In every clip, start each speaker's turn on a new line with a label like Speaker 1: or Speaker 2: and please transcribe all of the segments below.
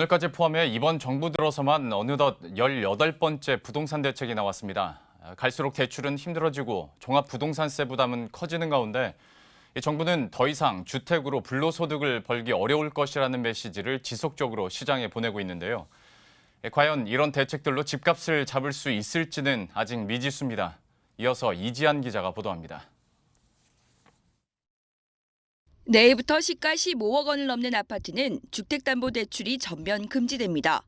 Speaker 1: 오늘까지 포함해 이번 정부 들어서만 어느덧 18번째 부동산 대책이 나왔습니다. 갈수록 대출은 힘들어지고 종합부동산세 부담은 커지는 가운데 정부는 더 이상 주택으로 불로소득을 벌기 어려울 것이라는 메시지를 지속적으로 시장에 보내고 있는데요. 과연 이런 대책들로 집값을 잡을 수 있을지는 아직 미지수입니다. 이어서 이지한 기자가 보도합니다.
Speaker 2: 내일부터 시가 15억 원을 넘는 아파트는 주택담보대출이 전면 금지됩니다.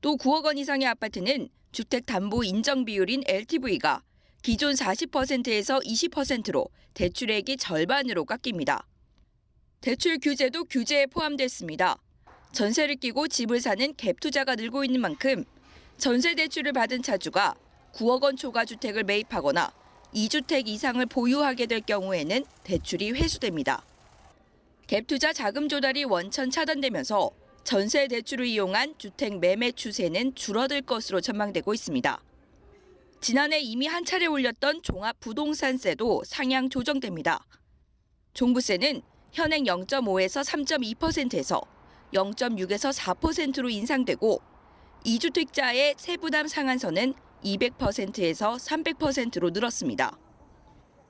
Speaker 2: 또 9억 원 이상의 아파트는 주택담보 인정 비율인 LTV가 기존 40%에서 20%로 대출액이 절반으로 깎입니다. 대출 규제도 규제에 포함됐습니다. 전세를 끼고 집을 사는 갭 투자가 늘고 있는 만큼 전세 대출을 받은 차주가 9억 원 초과 주택을 매입하거나 2주택 이상을 보유하게 될 경우에는 대출이 회수됩니다. 갭투자 자금 조달이 원천 차단되면서 전세 대출을 이용한 주택 매매 추세는 줄어들 것으로 전망되고 있습니다. 지난해 이미 한 차례 올렸던 종합부동산세도 상향 조정됩니다. 종부세는 현행 0.5에서 3.2%에서 0.6에서 4%로 인상되고 2주택자의 세부담 상한선은 200%에서 300%로 늘었습니다.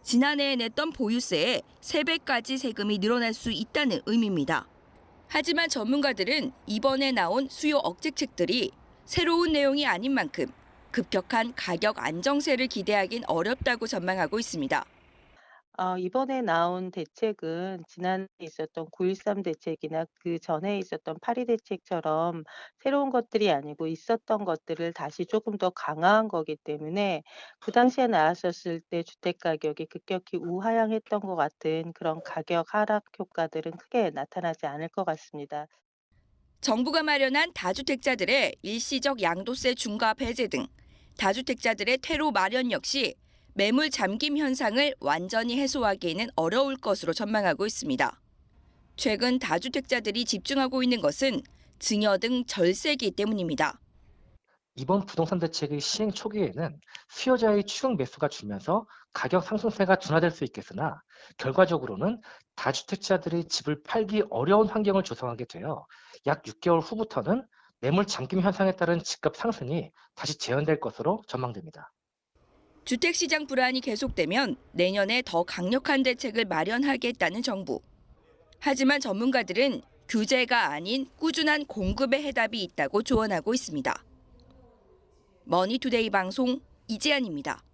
Speaker 2: 지난해에 냈던 보유세에 3배까지 세금이 늘어날 수 있다는 의미입니다. 하지만 전문가들은 이번에 나온 수요 억제책들이 새로운 내용이 아닌 만큼 급격한 가격 안정세를 기대하긴 어렵다고 전망하고 있습니다.
Speaker 3: 이번에 나온 대책은 지난해 있었던 9.13 대책이나 그 전에 있었던 8.2 대책처럼 새로운 것들이 아니고 있었던 것들을 다시 조금 더 강화한 거기 때문에 그 당시에 나왔었을 때 주택 가격이 급격히 우하향했던 것 같은 그런 가격 하락 효과들은 크게 나타나지 않을 것 같습니다.
Speaker 2: 정부가 마련한 다주택자들의 일시적 양도세 중과 배제 등 다주택자들의 퇴로 마련 역시 매물 잠김 현상을 완전히 해소하기에는 어려울 것으로 전망하고 있습니다. 최근 다주택자들이 집중하고 있는 것은 증여 등 절세기 때문입니다.
Speaker 4: 이번 부동산 대책의 시행 초기에는 수요자의 추격 매수가 줄면서 가격 상승세가 둔화될 수 있겠으나 결과적으로는 다주택자들이 집을 팔기 어려운 환경을 조성하게 되어 약 6개월 후부터는 매물 잠김 현상에 따른 집값 상승이 다시 재현될 것으로 전망됩니다.
Speaker 2: 주택시장 불안이 계속되면 내년에 더 강력한 대책을 마련하겠다는 정부. 하지만 전문가들은 규제가 아닌 꾸준한 공급의 해답이 있다고 조언하고 있습니다. 머니투데이 방송 이지안입니다.